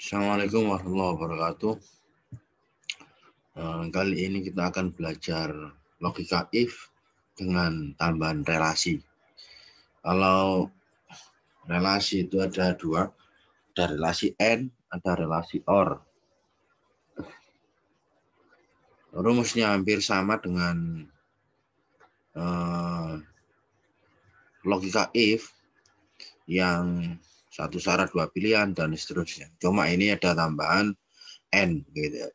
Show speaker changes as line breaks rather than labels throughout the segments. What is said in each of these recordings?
Assalamualaikum warahmatullahi wabarakatuh. Kali ini kita akan belajar logika if dengan tambahan relasi. Kalau relasi itu ada dua, ada relasi and, ada relasi or. Rumusnya hampir sama dengan logika if yang satu syarat dua pilihan dan seterusnya. Cuma ini ada tambahan and gitu.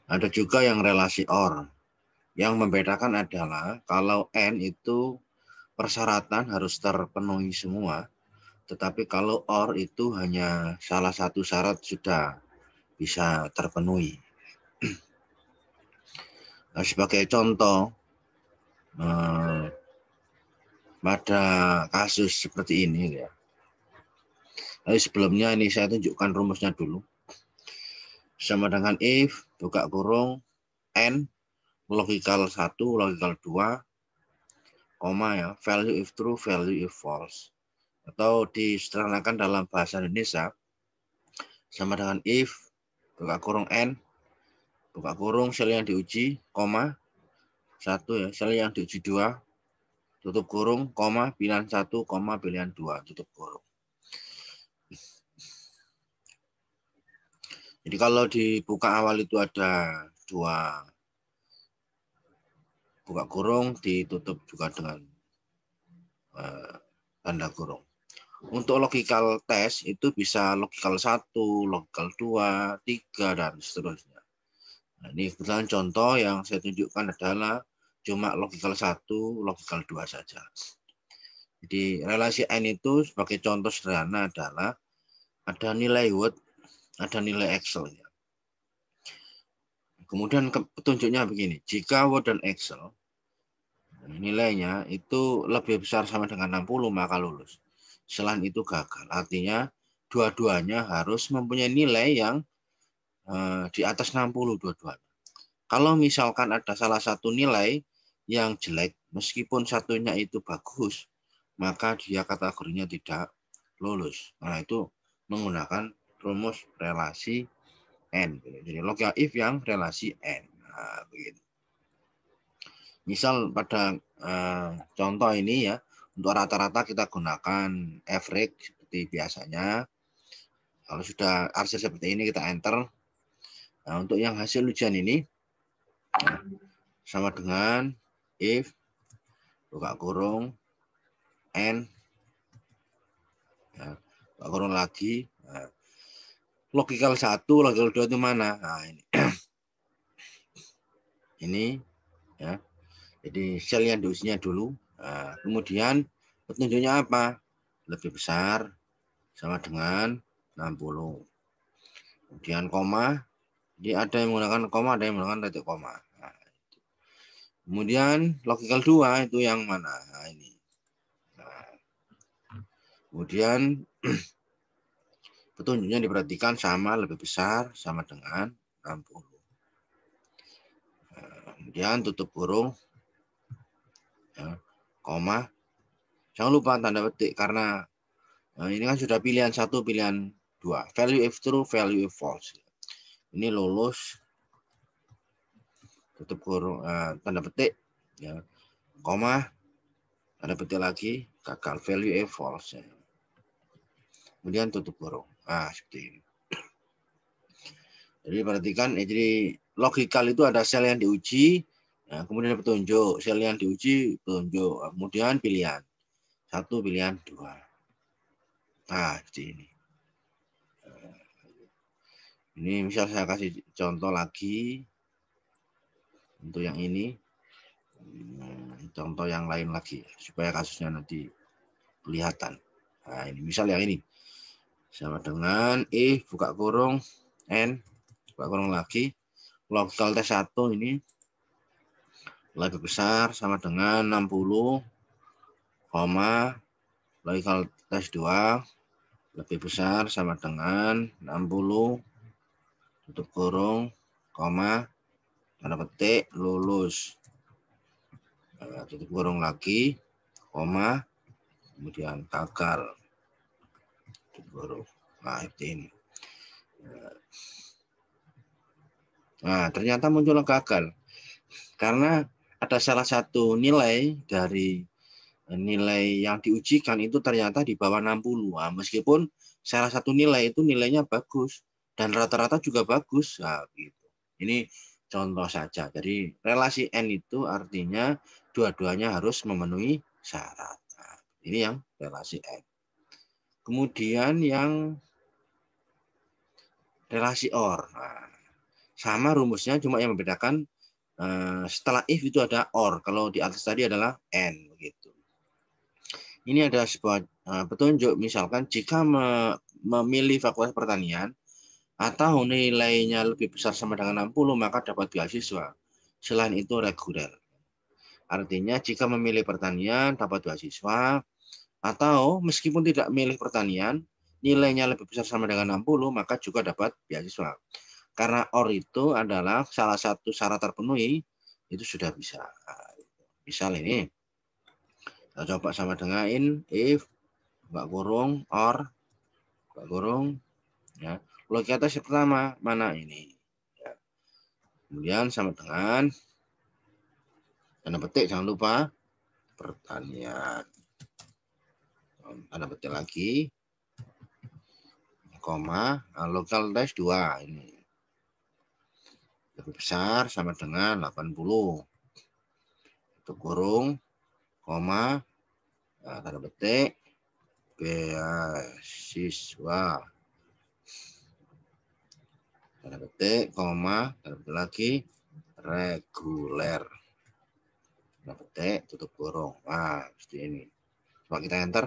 Ada juga yang relasi or. Yang membedakan adalah kalau and itu persyaratan harus terpenuhi semua, tetapi kalau or itu hanya salah satu syarat sudah bisa terpenuhi. Nah, sebagai contoh, pada kasus seperti ini ya. Tapi sebelumnya ini saya tunjukkan rumusnya dulu. Sama dengan if, buka kurung, and, logikal 1, logikal 2, koma ya, value if true, value if false. Atau disederhanakan dalam bahasa Indonesia, sama dengan if, buka kurung n, buka kurung sel yang diuji, koma, 1 ya, sel yang diuji 2, tutup kurung, koma, pilihan 1, koma, pilihan 2, tutup kurung. Jadi kalau di buka awal itu ada 2 buka kurung, ditutup juga dengan tanda kurung. Untuk logikal test itu bisa logikal 1, logikal 2, 3, dan seterusnya. Nah, ini kebetulan contoh yang saya tunjukkan adalah cuma logikal 1, logikal 2 saja. Jadi relasi n itu sebagai contoh sederhana adalah ada nilai Wood, ada nilai Excel. Kemudian petunjuknya begini, jika Wood dan Excel nilainya itu lebih besar sama dengan 60 maka lulus. Selain itu gagal. Artinya dua-duanya harus mempunyai nilai yang di atas 60 dua-duanya. Kalau misalkan ada salah satu nilai yang jelek, meskipun satunya itu bagus, maka dia kategorinya tidak lulus. Nah, itu menggunakan rumus relasi n. Jadi logika if yang relasi n. Nah, begitu. Misal pada contoh ini ya, untuk rata-rata kita gunakan average seperti biasanya. Kalau sudah hasil seperti ini kita enter. Nah, untuk yang hasil ujian ini sama dengan if, buka kurung, n, ya, buka kurung lagi. Nah, logikal 1, logikal 2 itu mana? Nah, ini. Ini ya. Jadi sel yang diusinya dulu. Nah, kemudian petunjuknya apa? Lebih besar sama dengan 60. Kemudian koma. Jadi ada yang menggunakan koma, ada yang menggunakan titik koma. Nah, kemudian logikal 2 itu yang mana? Nah, ini. Nah, kemudian petunjuknya diperhatikan sama, lebih besar, sama dengan 60. Nah, kemudian tutup kurung. Ya, koma. Jangan lupa tanda petik karena ini kan sudah pilihan 1, pilihan 2. Value if true, value if false. Ini lulus. Tutup kurung, tanda petik. Ya, koma. Tanda petik lagi. Gagal. Value if false. Ya. Kemudian tutup kurung. Nah, seperti ini. Jadi perhatikan, jadi logikal itu ada sel yang diuji. Nah, kemudian petunjuk. Sel yang diuji, petunjuk. Kemudian pilihan. 1, pilihan 2. Nah, seperti ini. Ini misal saya kasih contoh lagi untuk yang ini, contoh yang lain lagi supaya kasusnya nanti kelihatan. Nah, ini misal yang ini sama dengan buka kurung n, buka kurung lagi, logikal tes 1 ini lebih besar sama dengan 60, logikal tes 2 lebih besar sama dengan 60, tutup kurung, koma, tanda petik, lulus. Tutup kurung lagi, koma, kemudian gagal. Huruf. Nah, ini. Nah, ternyata muncul gagal. Karena ada salah satu nilai dari nilai yang diujikan itu ternyata di bawah 60. Nah, meskipun salah satu nilai itu nilainya bagus dan rata-rata juga bagus. Nah, gitu. Ini contoh saja. Jadi relasi N itu artinya dua-duanya harus memenuhi syarat. Nah, ini yang relasi N. Kemudian yang relasi OR. Nah, sama rumusnya, cuma yang membedakan setelah if itu ada OR. Kalau di atas tadi adalah N. Begitu. Ini ada sebuah petunjuk, misalkan jika memilih fakultas pertanian atau nilainya lebih besar sama dengan 60, maka dapat beasiswa. Selain itu reguler. Artinya jika memilih pertanian dapat beasiswa, atau meskipun tidak memilih pertanian, nilainya lebih besar sama dengan 60, maka juga dapat beasiswa. Karena OR itu adalah salah satu syarat terpenuhi, itu sudah bisa. Misal ini, kita coba sama dengan if, buka kurung, OR, buka kurung, ya. Logika tes pertama, mana ini? Ya. Kemudian sama dengan, tanda petik, jangan lupa, pertanian. Tanda petik lagi, koma, local test 2, ini. Lebih besar sama dengan 80. Itu kurung, koma, tanda petik, beasiswa. Tanda petik, koma, tanda petik lagi, reguler. Tanda petik, tutup kurung. Nah, seperti ini. Coba kita enter.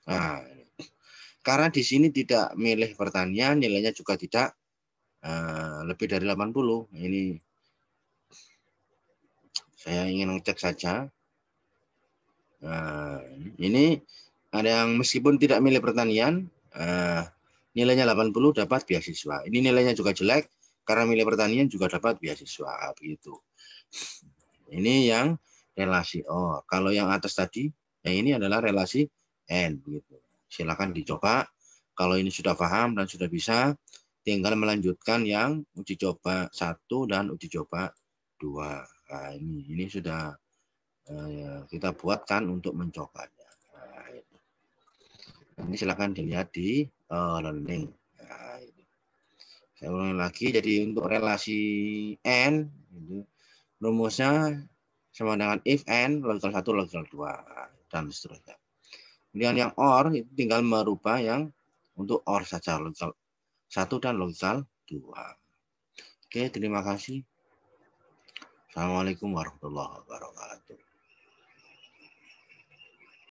Nah, ini. Karena di sini tidak milih pertanian, nilainya juga tidak lebih dari 80. Ini saya ingin ngecek saja. Nah, ini ada yang meskipun tidak milih pertanian, nilainya 80 dapat beasiswa. Ini nilainya juga jelek, karena milih pertanian juga dapat beasiswa. Begitu. Ini yang relasi O. Kalau yang atas tadi, yang ini adalah relasi N. Begitu. Silakan dicoba. Kalau ini sudah paham dan sudah bisa, tinggal melanjutkan yang uji coba 1 dan uji coba 2. Nah, ini sudah kita buatkan untuk mencobanya. Nah, ini silakan dilihat di learning. Nah, saya ulangi lagi. Jadi untuk relasi N, rumusnya sama dengan if N, logical 1, logical 2, dan seterusnya. Kemudian yang OR itu tinggal merubah yang untuk OR saja, logical 1 dan logical 2. Oke, terima kasih. Assalamualaikum warahmatullahi wabarakatuh.